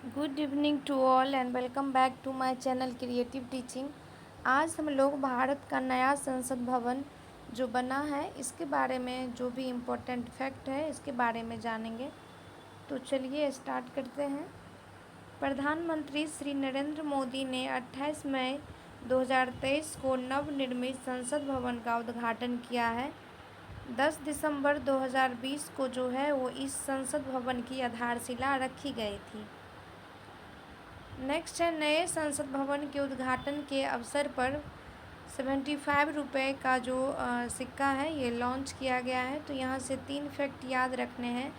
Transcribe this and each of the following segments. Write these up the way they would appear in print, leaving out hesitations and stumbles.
Good evening to all and welcome back to my channel creative teaching. आज हम लोग भारत का नया संसद भवन जो बना है इसके बारे में जो भी इम्पोर्टेंट फैक्ट है इसके बारे में जानेंगे। तो चलिए स्टार्ट करते हैं। प्रधानमंत्री श्री नरेंद्र मोदी ने 28 मई 2023 को नवनिर्मित संसद भवन का उद्घाटन किया है। 10 दिसंबर 2020 को जो है वो इस संसद भवन की आधारशिला रखी गई थी। नेक्स्ट है, नए संसद भवन के उद्घाटन के अवसर पर 75 रुपये का जो सिक्का है ये लॉन्च किया गया है। तो यहाँ से 3 फैक्ट याद रखने हैं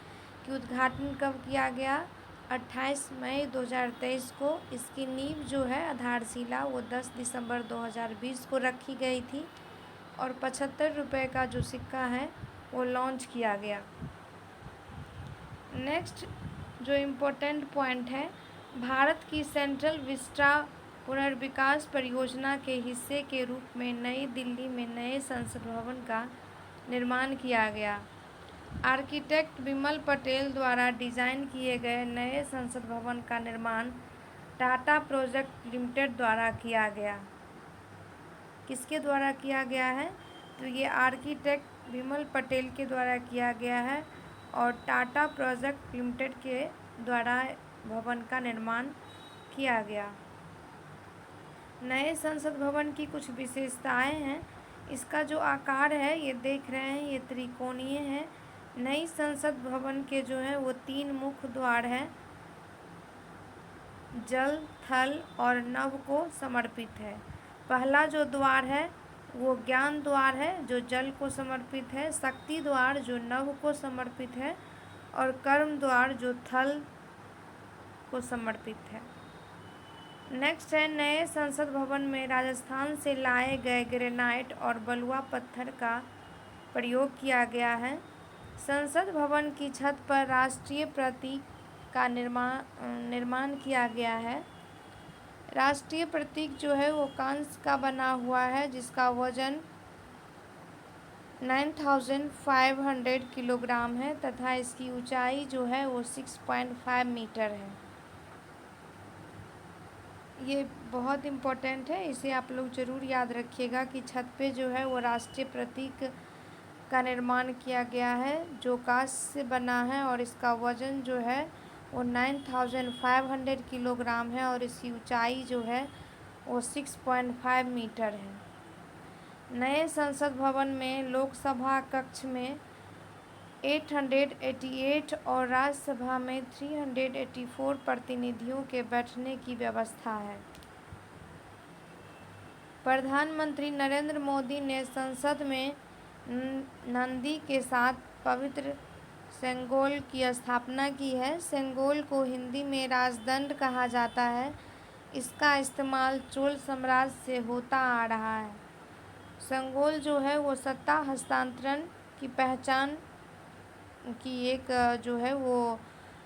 कि उद्घाटन कब किया गया, 28 मई 2023 को। इसकी नींव जो है आधारशिला वो 10 दिसंबर 2020 को रखी गई थी और 75 रुपये का जो सिक्का है वो लॉन्च किया गया। नेक्स्ट जो इम्पोर्टेंट पॉइंट है, भारत की सेंट्रल विस्टा पुनर्विकास परियोजना के हिस्से के रूप में नई दिल्ली में नए संसद भवन का निर्माण किया गया। आर्किटेक्ट विमल पटेल द्वारा डिज़ाइन किए गए नए संसद भवन का निर्माण टाटा प्रोजेक्ट लिमिटेड द्वारा किया गया। किसके द्वारा किया गया है? तो ये आर्किटेक्ट विमल पटेल के द्वारा किया गया है और टाटा प्रोजेक्ट लिमिटेड के द्वारा भवन का निर्माण किया गया। नए संसद भवन की कुछ विशेषताएं हैं। इसका जो आकार है ये देख रहे हैं, ये त्रिकोणीय है। नई संसद भवन के जो है वो 3 मुख्य द्वार हैं, जल, थल और नभ को समर्पित है। पहला जो द्वार है वो ज्ञान द्वार है जो जल को समर्पित है, शक्ति द्वार जो नभ को समर्पित है और कर्म द्वार जो थल को समर्पित है। नेक्स्ट है, नए संसद भवन में राजस्थान से लाए गए ग्रेनाइट और बलुआ पत्थर का प्रयोग किया गया है। संसद भवन की छत पर राष्ट्रीय प्रतीक का निर्माण किया गया है। राष्ट्रीय प्रतीक जो है वो कांस्य का बना हुआ है जिसका वजन 9500 किलोग्राम है तथा इसकी ऊंचाई जो है वो 6.5 मीटर है। ये बहुत इम्पोर्टेंट है, इसे आप लोग ज़रूर याद रखिएगा कि छत पे जो है वो राष्ट्रीय प्रतीक का निर्माण किया गया है जो कांस्य से बना है और इसका वज़न जो है वो 9500 किलोग्राम है और इसकी ऊंचाई जो है वो 6.5 मीटर है। नए संसद भवन में लोकसभा कक्ष में 888 और राज्यसभा में 384 प्रतिनिधियों के बैठने की व्यवस्था है। प्रधानमंत्री नरेंद्र मोदी ने संसद में नंदी के साथ पवित्र सेंगोल की स्थापना की है। सेंगोल को हिंदी में राजदंड कहा जाता है। इसका इस्तेमाल चोल साम्राज्य से होता आ रहा है। सेंगोल जो है वो सत्ता हस्तांतरण की पहचान की एक जो है वो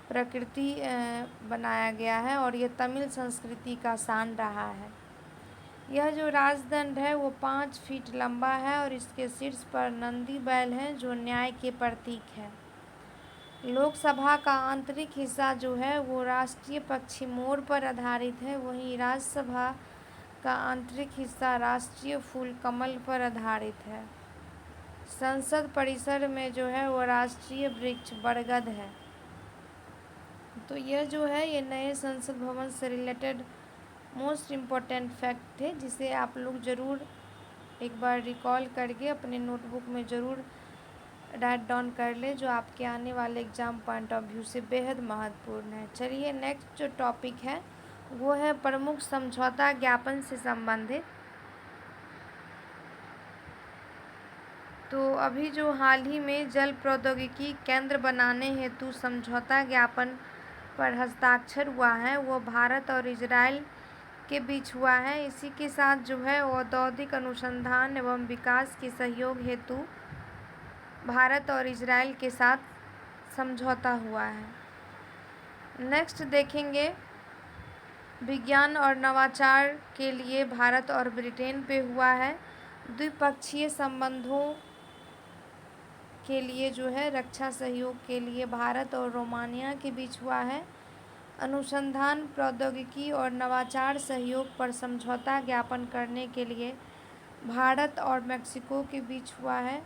प्रकृति बनाया गया है और ये तमिल संस्कृति का शान रहा है। यह जो राजदंड है वो 5 फीट लंबा है और इसके शीर्ष पर नंदी बैल है जो न्याय के प्रतीक है। लोकसभा का आंतरिक हिस्सा जो है वो राष्ट्रीय पक्षी मोर पर आधारित है, वहीं राज्यसभा का आंतरिक हिस्सा राष्ट्रीय फूल कमल पर आधारित है। संसद परिसर में जो है वो राष्ट्रीय वृक्ष बरगद है। तो यह जो है ये नए संसद भवन से रिलेटेड मोस्ट इम्पॉर्टेंट फैक्ट थे जिसे आप लोग ज़रूर एक बार रिकॉल करके अपने नोटबुक में ज़रूर राइट डाउन कर ले, जो आपके आने वाले एग्ज़ाम पॉइंट ऑफ व्यू से बेहद महत्वपूर्ण है। चलिए नेक्स्ट जो टॉपिक है वो है प्रमुख समझौता ज्ञापन से संबंधित। तो अभी जो हाल ही में जल प्रौद्योगिकी केंद्र बनाने हेतु समझौता ज्ञापन पर हस्ताक्षर हुआ है वो भारत और इजराइल के बीच हुआ है। इसी के साथ जो है औद्योगिक अनुसंधान एवं विकास के सहयोग हेतु भारत और इजराइल के साथ समझौता हुआ है। नेक्स्ट देखेंगे, विज्ञान और नवाचार के लिए भारत और ब्रिटेन पे हुआ है। द्विपक्षीय संबंधों के लिए जो है रक्षा सहयोग के लिए भारत और रोमानिया के बीच हुआ है। अनुसंधान, प्रौद्योगिकी और नवाचार सहयोग पर समझौता ज्ञापन करने के लिए भारत और मेक्सिको के बीच हुआ है।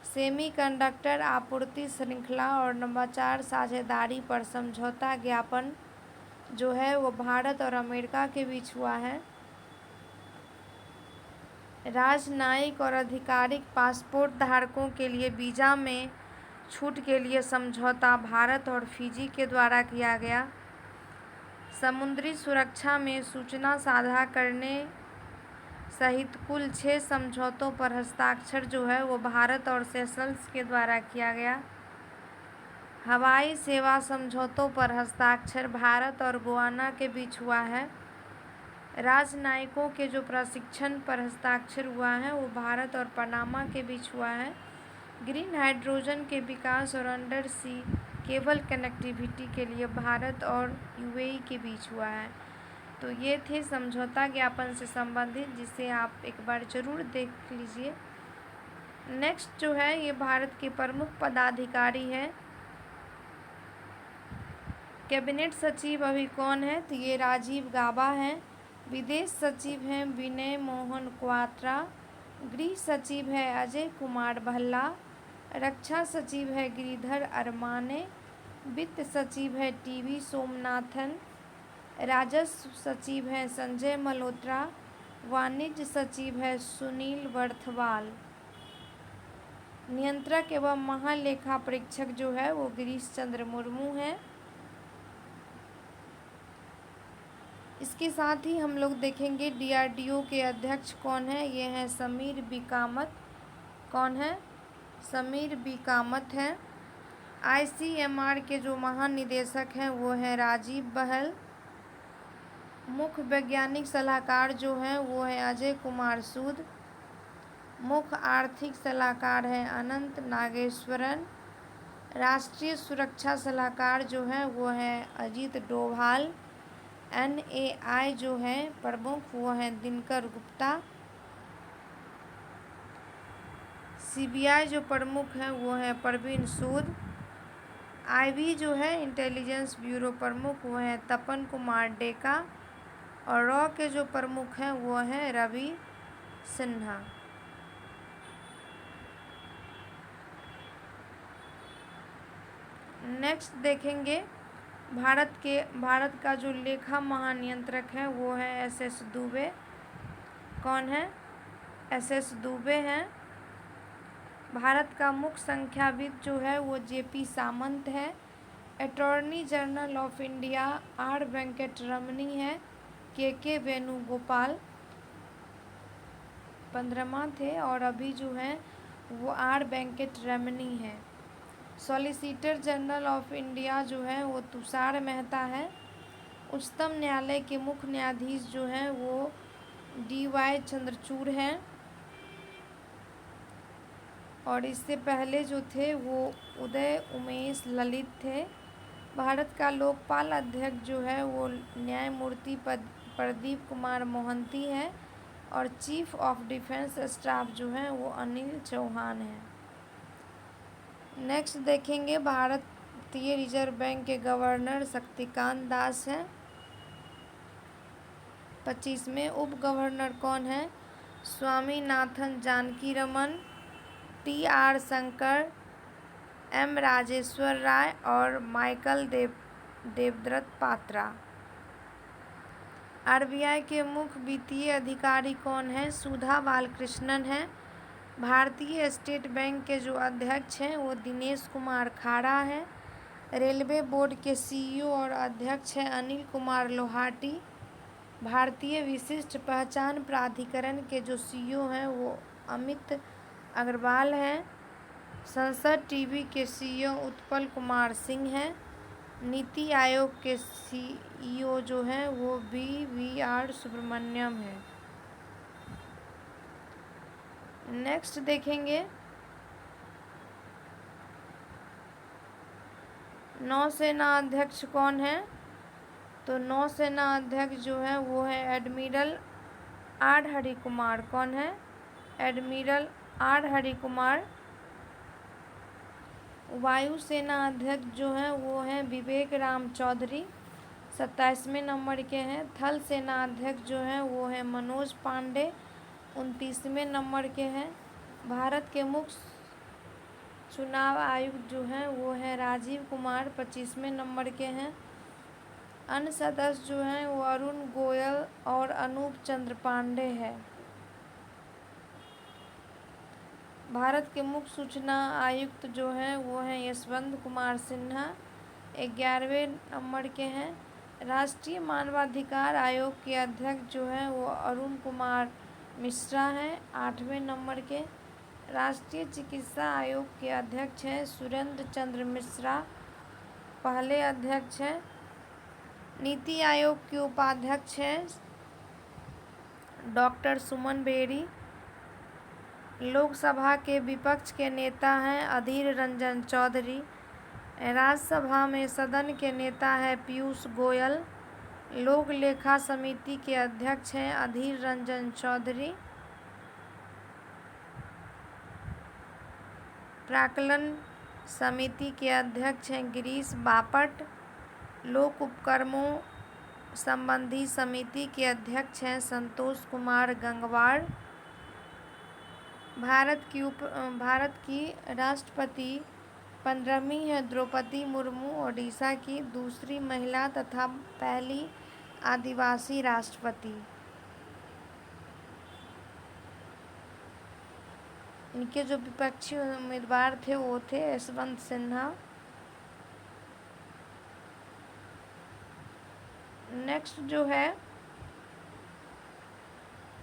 सेमीकंडक्टर आपूर्ति श्रृंखला और नवाचार साझेदारी पर समझौता ज्ञापन जो है वो भारत और अमेरिका के बीच हुआ है। राजनयिक और आधिकारिक पासपोर्ट धारकों के लिए वीज़ा में छूट के लिए समझौता भारत और फिजी के द्वारा किया गया। समुद्री सुरक्षा में सूचना साझा करने सहित कुल 6 समझौतों पर हस्ताक्षर जो है वो भारत और सेशल्स के द्वारा किया गया। हवाई सेवा समझौतों पर हस्ताक्षर भारत और गुयाना के बीच हुआ है। राजनयिकों के जो प्रशिक्षण पर हस्ताक्षर हुआ है वो भारत और पनामा के बीच हुआ है। ग्रीन हाइड्रोजन के विकास और अंडर सी केबल कनेक्टिविटी के लिए भारत और यूएई के बीच हुआ है। तो ये थे समझौता ज्ञापन से संबंधित, जिसे आप एक बार ज़रूर देख लीजिए। नेक्स्ट जो है ये भारत के प्रमुख पदाधिकारी है। कैबिनेट सचिव अभी कौन है, तो ये राजीव गाबा हैं। विदेश सचिव हैं विनय मोहन क्वात्रा। गृह सचिव है अजय कुमार भल्ला। रक्षा सचिव है गिरिधर अरमाने। वित्त सचिव है टीवी सोमनाथन। राजस्व सचिव है संजय मल्होत्रा। वाणिज्य सचिव है सुनील बर्थवाल। नियंत्रक एवं महालेखा परीक्षक जो है वो गिरीश चंद्र मुर्मू हैं। इसके साथ ही हम लोग देखेंगे डीआरडीओ के अध्यक्ष कौन है, ये हैं समीर बी कामत। कौन है, समीर बी कामत हैं। आईसीएमआर के जो महानिदेशक हैं वो हैं राजीव बहल। मुख्य वैज्ञानिक सलाहकार जो हैं वो हैं अजय कुमार सूद। मुख्य आर्थिक सलाहकार हैं अनंत नागेश्वरन। राष्ट्रीय सुरक्षा सलाहकार जो हैं वो हैं अजीत डोभाल। एनएआई जो हैं प्रमुख वो हैं दिनकर गुप्ता। सीबीआई जो प्रमुख हैं वो हैं परवीन सूद। आईबी जो है इंटेलिजेंस ब्यूरो प्रमुख वो हैं तपन कुमार डेका। और रॉ के जो प्रमुख हैं वो हैं रवि सिन्हा। नेक्स्ट देखेंगे भारत का जो लेखा महानियंत्रक है वो है एसएस दुबे। कौन है, एसएस दुबे हैं। भारत का मुख्य संख्याविद जो है वो जेपी सामंत है। Attorney general of India R Venkataramani है। के वेणुगोपाल 15वां थे और अभी जो है वो आर वेंकटरमणी है। सॉलिसिटर जनरल ऑफ इंडिया जो है वो तुषार मेहता है। उच्चतम न्यायालय के मुख्य न्यायाधीश जो हैं वो डीवाई चंद्रचूड़ हैं। और इससे पहले जो थे वो उदय उमेश ललित थे। भारत का लोकपाल अध्यक्ष जो है वो न्यायमूर्ति प्रदीप कुमार मोहंती है। और चीफ ऑफ डिफेंस स्टाफ जो हैं वो अनिल चौहान हैं। नेक्स्ट देखेंगे भारतीय रिजर्व बैंक के गवर्नर शक्तिकांत दास हैं। 25वें उप गवर्नर कौन है, स्वामीनाथन जानकीरमन, टी.आर. शंकर, एम. राजेश्वर राय और माइकल देवव्रत पात्रा। आरबीआई के मुख्य वित्तीय अधिकारी कौन है, सुधा बालकृष्णन हैं। भारतीय स्टेट बैंक के जो अध्यक्ष हैं वो दिनेश कुमार खाड़ा हैं। रेलवे बोर्ड के सीईओ और अध्यक्ष हैं अनिल कुमार लोहाटी। भारतीय विशिष्ट पहचान प्राधिकरण के जो सीईओ हैं वो अमित अग्रवाल हैं। संसद टीवी के सीईओ उत्पल कुमार सिंह हैं। नीति आयोग के सीईओ जो हैं वो वी.आर. सुब्रमण्यम हैं। नेक्स्ट देखेंगे नौसेना अध्यक्ष कौन है, तो नौसेना अध्यक्ष जो है वो है एडमिरल आर हरि कुमार। कौन है, एडमिरल आर हरि कुमार। वायुसेना अध्यक्ष जो हैं वो हैं विवेक राम चौधरी। 27वें नंबर के हैं। थल सेना अध्यक्ष जो हैं वो हैं मनोज पांडे, 29वें नंबर के हैं। भारत के मुख्य चुनाव आयुक्त जो हैं वो हैं राजीव कुमार, 25वें नंबर के हैं। अन्य सदस्य जो हैं वो अरुण गोयल और अनूप चंद्र पांडे है। भारत के मुख्य सूचना आयुक्त जो हैं वो हैं यशवंत कुमार सिन्हा, 11वें नंबर के हैं। राष्ट्रीय मानवाधिकार आयोग के अध्यक्ष जो हैं वो अरुण कुमार मिश्रा हैं, 8वें नंबर के। राष्ट्रीय चिकित्सा आयोग के अध्यक्ष हैं सुरेंद्र चंद्र मिश्रा, पहले अध्यक्ष हैं। नीति आयोग के उपाध्यक्ष हैं डॉक्टर सुमन बेरी। लोकसभा के विपक्ष के नेता हैं अधीर रंजन चौधरी। राज्यसभा में सदन के नेता हैं पीयूष गोयल। लोक लेखा समिति के अध्यक्ष हैं अधीर रंजन चौधरी। प्राक्कलन समिति के अध्यक्ष हैं गिरीश बापट। लोक उपक्रमों संबंधी समिति के अध्यक्ष हैं संतोष कुमार गंगवार। भारत की राष्ट्रपति 15वीं है द्रौपदी मुर्मू, ओडिशा की दूसरी महिला तथा पहली आदिवासी राष्ट्रपति। इनके जो विपक्षी उम्मीदवार थे वो थे यशवंत सिन्हा। नेक्स्ट जो है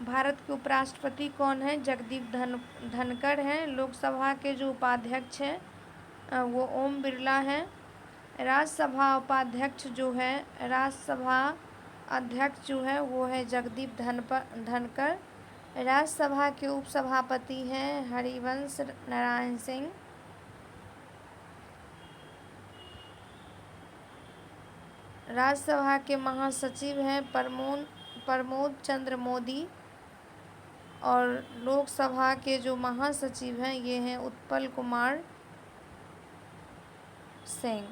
भारत के उपराष्ट्रपति कौन है? जगदीप धनखड़ हैं। लोकसभा के जो उपाध्यक्ष हैं वो ओम बिरला हैं। राज्यसभा उपाध्यक्ष जो है राज्यसभा अध्यक्ष जो है वो है जगदीप धनखड़। राज्यसभा के उपसभापति हैं हरिवंश नारायण सिंह। राज्यसभा के महासचिव हैं प्रमोद चंद्र मोदी। और लोकसभा के जो महासचिव हैं ये हैं उत्पल कुमार सिंह।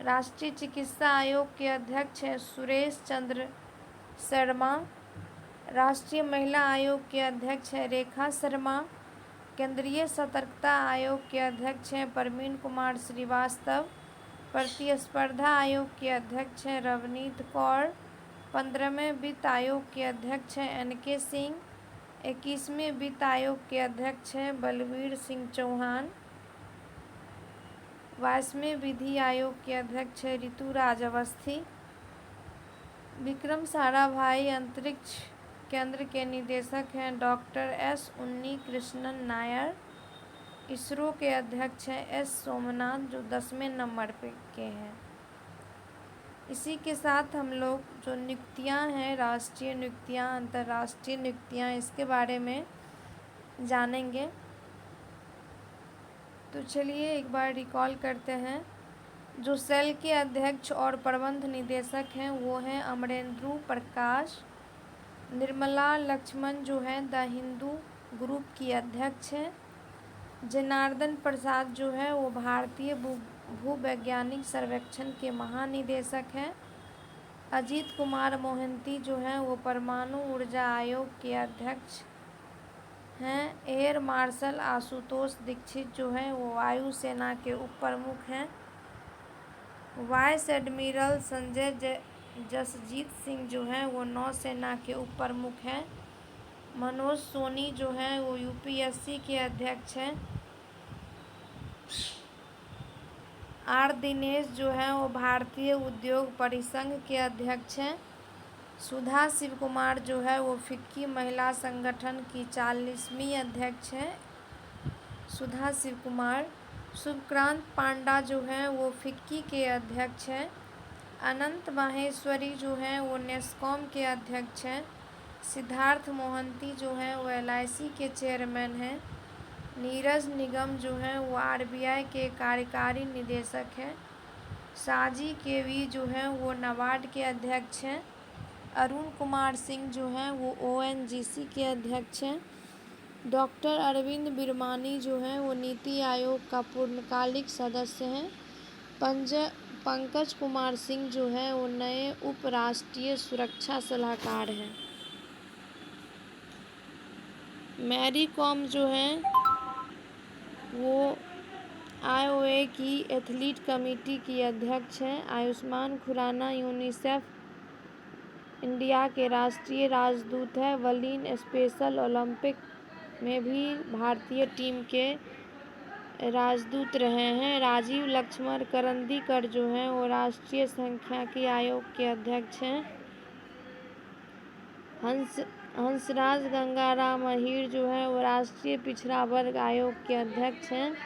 राष्ट्रीय चिकित्सा आयोग के अध्यक्ष हैं सुरेश चंद्र शर्मा। राष्ट्रीय महिला आयोग के अध्यक्ष हैं रेखा शर्मा। केंद्रीय सतर्कता आयोग के अध्यक्ष हैं प्रवीण कुमार श्रीवास्तव। प्रतिस्पर्धा आयोग के अध्यक्ष हैं रवनीत कौर। 15वें वित्त आयोग के अध्यक्ष हैं NK सिंह। 21वें वित्त आयोग के अध्यक्ष हैं बलवीर सिंह चौहान। 22वें विधि आयोग के अध्यक्ष हैं ऋतुराज अवस्थी। विक्रम साराभाई अंतरिक्ष केंद्र के निदेशक हैं डॉक्टर S उन्नी कृष्णन नायर। इसरो के अध्यक्ष हैं S सोमनाथ जो 10वें नंबर पे के हैं। इसी के साथ हम लोग जो नियुक्तियां हैं, राष्ट्रीय नियुक्तियां, अंतर्राष्ट्रीय नियुक्तियां, इसके बारे में जानेंगे। तो चलिए एक बार रिकॉल करते हैं। जो सेल के अध्यक्ष और प्रबंध निदेशक हैं वो हैं अमरेंद्र प्रकाश। निर्मला लक्ष्मण जो है द हिंदू ग्रुप की अध्यक्ष हैं। जनार्दन प्रसाद जो है वो भारतीय भूवैज्ञानिक सर्वेक्षण के महानिदेशक हैं। अजीत कुमार मोहंती जो हैं वो परमाणु ऊर्जा आयोग के अध्यक्ष हैं। एयर मार्शल आशुतोष दीक्षित जो हैं वो वायुसेना के उप प्रमुख हैं। वाइस एडमिरल संजय जसजीत सिंह जो हैं वो नौसेना के उप प्रमुख हैं। मनोज सोनी जो हैं वो UPSC के अध्यक्ष हैं। R दिनेश जो हैं वो भारतीय उद्योग परिसंघ के अध्यक्ष हैं। सुधा शिव कुमार जो है वो फिक्की महिला संगठन की 40वीं अध्यक्ष हैं। सुधा शिव कुमार। शुभक्रांत पांडा जो हैं वो फिक्की के अध्यक्ष हैं। अनंत माहेश्वरी जो हैं वो नेस्कॉम के अध्यक्ष हैं। सिद्धार्थ मोहंती जो हैं वो LIC के चेयरमैन हैं। नीरज निगम जो हैं वो RBI के कार्यकारी निदेशक हैं। साजी केवी जो हैं वो नाबार्ड के अध्यक्ष हैं। अरुण कुमार सिंह जो हैं वो ONGC के अध्यक्ष हैं। डॉक्टर अरविंद बिरमानी जो हैं वो नीति आयोग का पूर्णकालिक सदस्य हैं। पंकज कुमार सिंह जो है वो नए उप राष्ट्रीय सुरक्षा सलाहकार हैं। मैरी कॉम जो है वो आईओए की एथलीट कमेटी की अध्यक्ष हैं। आयुष्मान खुराना यूनिसेफ इंडिया के राष्ट्रीय राजदूत हैं। वलीन स्पेशल ओलंपिक में भी भारतीय टीम के राजदूत रहे हैं। राजीव लक्ष्मण करंदीकर जो हैं वो राष्ट्रीय सांख्यिकी आयोग के अध्यक्ष हैं। हंसराज गंगाराम अहीर जो है वो राष्ट्रीय पिछड़ा वर्ग आयोग के अध्यक्ष हैं।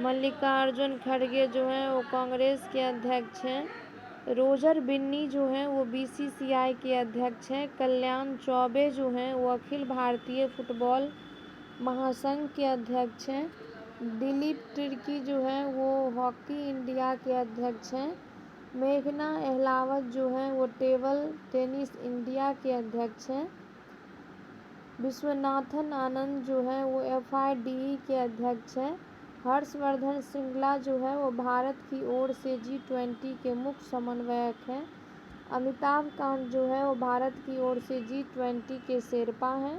मल्लिकार्जुन खड़गे जो हैं वो कांग्रेस के अध्यक्ष हैं। रोजर बिन्नी जो हैं वो बीसीसीआई के अध्यक्ष हैं। कल्याण चौबे जो हैं वो अखिल भारतीय फुटबॉल महासंघ के अध्यक्ष हैं। दिलीप तिर्की जो हैं वो हॉकी इंडिया के अध्यक्ष हैं। मेघना अहलावत जो हैं वो टेबल टेनिस इंडिया के अध्यक्ष हैं। विश्वनाथन आनंद जो हैं वो FIDE के अध्यक्ष हैं। हर्षवर्धन श्रृंगला जो है वो भारत की ओर से G20 के मुख्य समन्वयक हैं। अमिताभ कांत जो है वो भारत की ओर से G20 के शेरपा हैं।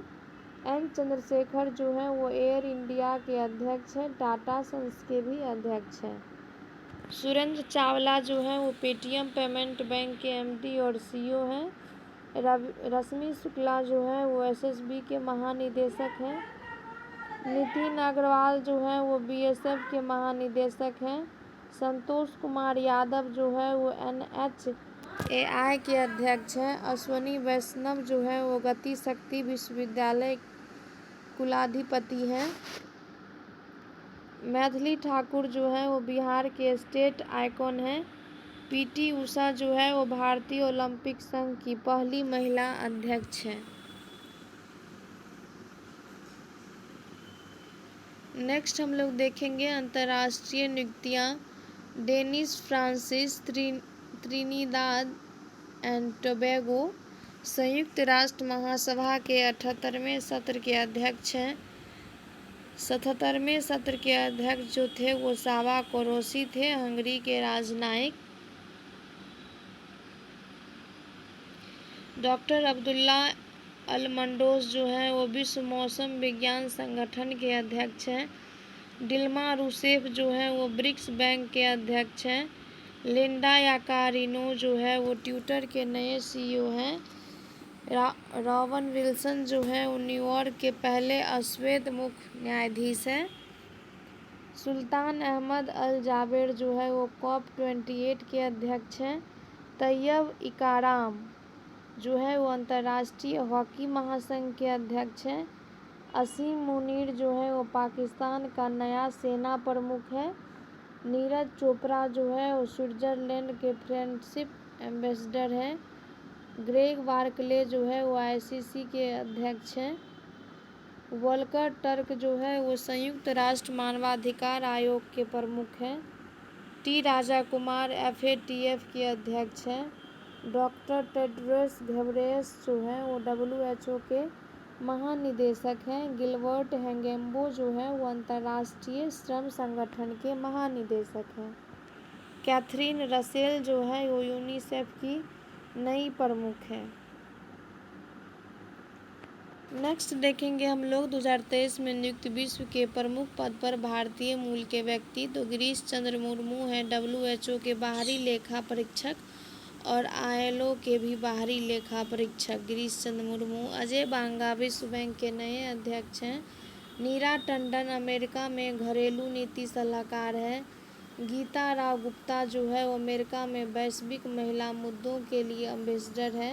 N चंद्रशेखर जो हैं वो एयर इंडिया के अध्यक्ष हैं। टाटा सन्स के भी अध्यक्ष हैं। सुरेंद्र चावला जो हैं वो पेटीएम पेमेंट बैंक के MD और CEO हैं। रश्मि शुक्ला जो हैं वो SSB के महानिदेशक हैं। नितिन अग्रवाल जो हैं वो BSF के महानिदेशक हैं। संतोष कुमार यादव जो है वो NHAI के अध्यक्ष हैं। अश्वनी वैष्णव जो है वो गति शक्ति विश्वविद्यालय कुलाधिपति हैं। मैथिली ठाकुर जो है वो बिहार के स्टेट आइकॉन हैं। PT उषा जो है वो भारतीय ओलंपिक संघ की पहली महिला अध्यक्ष हैं। नेक्स्ट हम लोग देखेंगे अंतर्राष्ट्रीय नियुक्तियां। Dennis Francis Trinidad and Tobago संयुक्त राष्ट्र महासभा के 78वें सत्र के अध्यक्ष हैं। 77वें सत्र के अध्यक्ष जो थे वो सावा कोरोसी थे, हंगरी के राजनयिक। डॉक्टर अब्दुल्ला अलमंडोस जो हैं वो विश्व मौसम विज्ञान संगठन के अध्यक्ष हैं। डिल्मा रूसेफ जो हैं वो ब्रिक्स बैंक के अध्यक्ष हैं। लिंडा याकारिनो जो है वो ट्विटर के नए CEO हैं। रॉबन विल्सन जो है वो न्यूयॉर्क के पहले अश्वेत मुख्य न्यायाधीश हैं। सुल्तान अहमद अल जाबेर जो है वो COP28 के अध्यक्ष हैं। तैयब इकाराम जो है वो अंतर्राष्ट्रीय हॉकी महासंघ के अध्यक्ष हैं। असीम मुनीर जो है वो पाकिस्तान का नया सेना प्रमुख है। नीरज चोपड़ा जो है वो स्विट्जरलैंड के फ्रेंडशिप एम्बेसडर हैं। ग्रेग बार्कले जो है वो ICC के अध्यक्ष हैं। वोल्कर टर्क जो है वो संयुक्त राष्ट्र मानवाधिकार आयोग के प्रमुख हैं। T राजा कुमार FATF के अध्यक्ष हैं। डॉक्टर टेड्रोस घेब्रेयेसस जो हैं वो WHO के महानिदेशक हैं। गिलबर्ट हेंगेम्बो जो है वो अंतर्राष्ट्रीय श्रम संगठन के महानिदेशक हैं। कैथरीन रसेल जो है वो यूनिसेफ की नई प्रमुख है। नेक्स्ट देखेंगे हम लोग 2023 में नियुक्त विश्व के प्रमुख पद पर भारतीय मूल के व्यक्ति। तो गिरीश चंद्र मुर्मू हैं WHO के बाहरी लेखा परीक्षक और ILO के भी बाहरी लेखा परीक्षक गिरीश चंद्र मुर्मू। अजय बांगा विश्व बैंक के नए अध्यक्ष हैं। नीरा टंडन अमेरिका में घरेलू नीति सलाहकार है। गीता राव गुप्ता जो है वो अमेरिका में वैश्विक महिला मुद्दों के लिए एम्बेसडर है।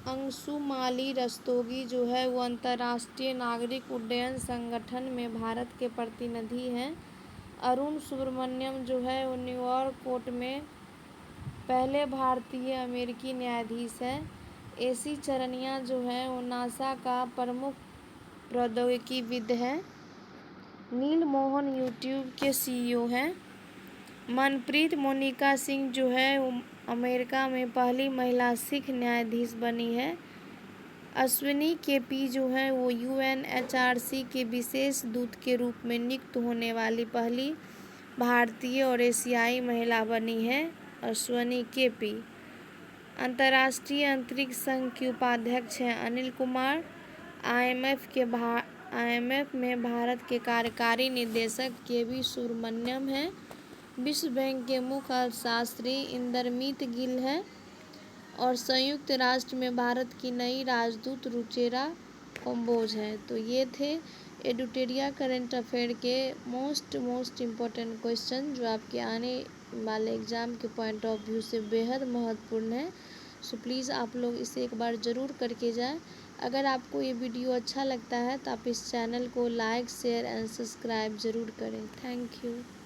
अंशुमाली रस्तोगी जो है वो अंतर्राष्ट्रीय नागरिक उड्डयन संगठन में भारत के प्रतिनिधि हैं। अरुण सुब्रमण्यम जो है वो न्यूयॉर्क कोर्ट में पहले भारतीय अमेरिकी न्यायाधीश हैं। AC चरनिया जो है वो नासा का प्रमुख प्रौद्योगिकीविद हैं। नील मोहन YouTube के CEO हैं। मनप्रीत मोनिका सिंह जो है वो अमेरिका में पहली महिला सिख न्यायाधीश बनी है। अश्विनी KP जो है वो UNHRC के विशेष दूत के रूप में नियुक्त होने वाली पहली भारतीय और एशियाई महिला बनी है अश्वनी केपी। अंतर्राष्ट्रीय अंतरिक्ष संघ की उपाध्यक्ष हैं अनिल कुमार। आईएमएफ में भारत के कार्यकारी निदेशक के.वी. सुब्रमण्यम हैं। विश्व बैंक के मुख्य अर्थशास्त्री इंदरमीत गिल है। और संयुक्त राष्ट्र में भारत की नई राजदूत रुचेरा कम्बोज है। तो ये थे एडुटेरिया करंट अफेयर के मोस्ट इम्पोर्टेंट क्वेश्चन जो आपके आने वाले एग्ज़ाम के पॉइंट ऑफ व्यू से बेहद महत्वपूर्ण है। सो प्लीज़ आप लोग इसे एक बार ज़रूर करके जाएं। अगर आपको ये वीडियो अच्छा लगता है तो आप इस चैनल को लाइक शेयर एंड सब्सक्राइब ज़रूर करें। Thank you.